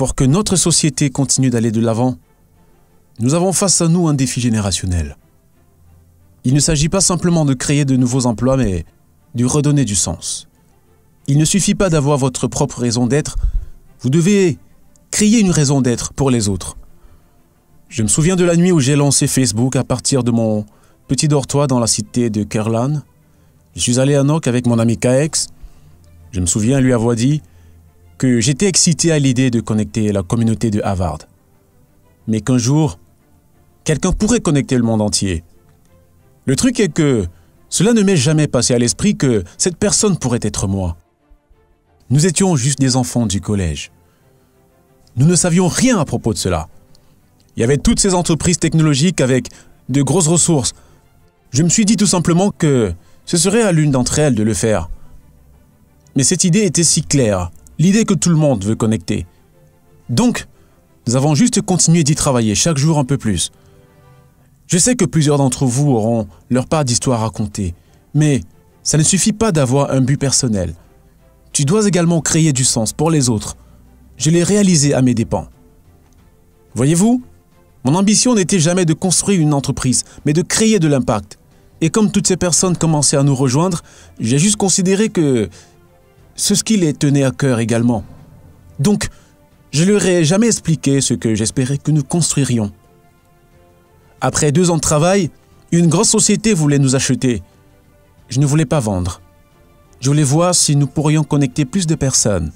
Pour que notre société continue d'aller de l'avant, nous avons face à nous un défi générationnel. Il ne s'agit pas simplement de créer de nouveaux emplois, mais de redonner du sens. Il ne suffit pas d'avoir votre propre raison d'être, vous devez créer une raison d'être pour les autres. Je me souviens de la nuit où j'ai lancé Facebook à partir de mon petit dortoir dans la cité de Kerlan. Je suis allé à Noc avec mon ami KX. Je me souviens lui avoir dit que j'étais excité à l'idée de connecter la communauté de Harvard. Mais qu'un jour, quelqu'un pourrait connecter le monde entier. Le truc est que cela ne m'est jamais passé à l'esprit que cette personne pourrait être moi. Nous étions juste des enfants du collège. Nous ne savions rien à propos de cela. Il y avait toutes ces entreprises technologiques avec de grosses ressources. Je me suis dit tout simplement que ce serait à l'une d'entre elles de le faire. Mais cette idée était si claire, l'idée que tout le monde veut connecter. Donc, nous avons juste continué d'y travailler chaque jour un peu plus. Je sais que plusieurs d'entre vous auront leur part d'histoire à raconter, mais ça ne suffit pas d'avoir un but personnel. Tu dois également créer du sens pour les autres. Je l'ai réalisé à mes dépens. Voyez-vous, mon ambition n'était jamais de construire une entreprise, mais de créer de l'impact. Et comme toutes ces personnes commençaient à nous rejoindre, j'ai juste considéré que c'est ce qui les tenait à cœur également. Donc, je leur ai jamais expliqué ce que j'espérais que nous construirions. Après 2 ans de travail, une grosse société voulait nous acheter. Je ne voulais pas vendre. Je voulais voir si nous pourrions connecter plus de personnes.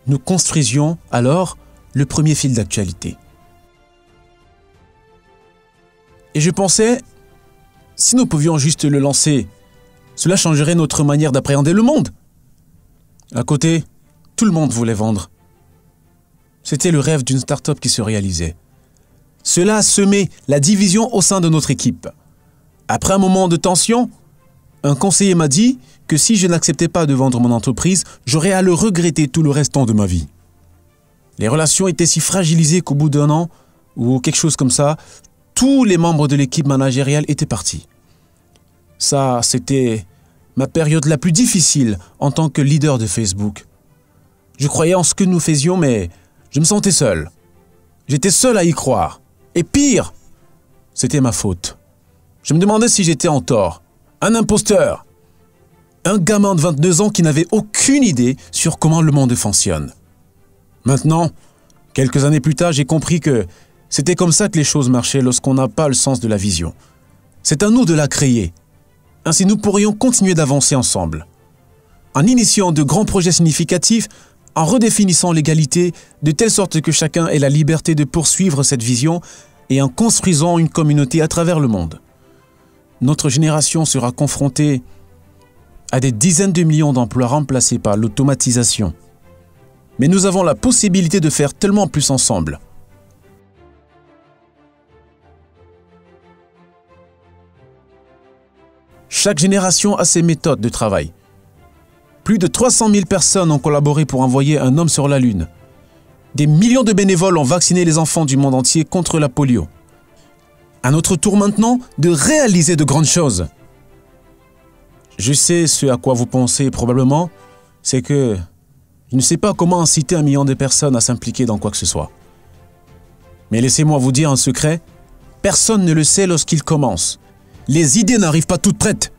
Nous construisions alors le premier fil d'actualité. Et je pensais, si nous pouvions juste le lancer, cela changerait notre manière d'appréhender le monde. À côté, tout le monde voulait vendre. C'était le rêve d'une start-up qui se réalisait. Cela a semé la division au sein de notre équipe. Après un moment de tension, un conseiller m'a dit que si je n'acceptais pas de vendre mon entreprise, j'aurais à le regretter tout le restant de ma vie. Les relations étaient si fragilisées qu'au bout d'1 an, ou quelque chose comme ça, tous les membres de l'équipe managériale étaient partis. Ça, c'était ma période la plus difficile en tant que leader de Facebook. Je croyais en ce que nous faisions, mais je me sentais seul. J'étais seul à y croire. Et pire, c'était ma faute. Je me demandais si j'étais en tort. Un imposteur. Un gamin de 22 ans qui n'avait aucune idée sur comment le monde fonctionne. Maintenant, quelques années plus tard, j'ai compris que c'était comme ça que les choses marchaient lorsqu'on n'a pas le sens de la vision. C'est à nous de la créer. Ainsi, nous pourrions continuer d'avancer ensemble. En initiant de grands projets significatifs, en redéfinissant l'égalité de telle sorte que chacun ait la liberté de poursuivre cette vision et en construisant une communauté à travers le monde. Notre génération sera confrontée à des dizaines de millions d'emplois remplacés par l'automatisation. Mais nous avons la possibilité de faire tellement plus ensemble. Chaque génération a ses méthodes de travail. Plus de 300 000 personnes ont collaboré pour envoyer un homme sur la Lune. Des millions de bénévoles ont vacciné les enfants du monde entier contre la polio. À notre tour maintenant de réaliser de grandes choses. Je sais ce à quoi vous pensez probablement, c'est que je ne sais pas comment inciter 1 million de personnes à s'impliquer dans quoi que ce soit. Mais laissez-moi vous dire un secret, personne ne le sait lorsqu'il commence. Les idées n'arrivent pas toutes prêtes.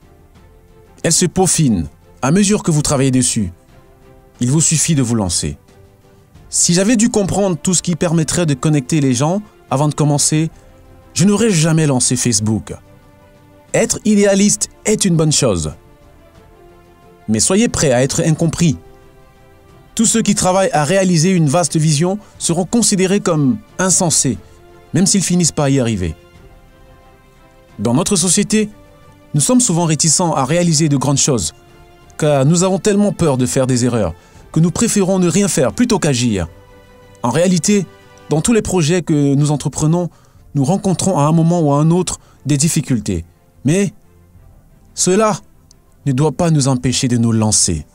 Elles se peaufinent à mesure que vous travaillez dessus. Il vous suffit de vous lancer. Si j'avais dû comprendre tout ce qui permettrait de connecter les gens avant de commencer, je n'aurais jamais lancé Facebook. Être idéaliste est une bonne chose. Mais soyez prêts à être incompris. Tous ceux qui travaillent à réaliser une vaste vision seront considérés comme insensés, même s'ils finissent par y arriver. Dans notre société, nous sommes souvent réticents à réaliser de grandes choses, car nous avons tellement peur de faire des erreurs que nous préférons ne rien faire plutôt qu'agir. En réalité, dans tous les projets que nous entreprenons, nous rencontrons à un moment ou à un autre des difficultés. Mais cela ne doit pas nous empêcher de nous lancer.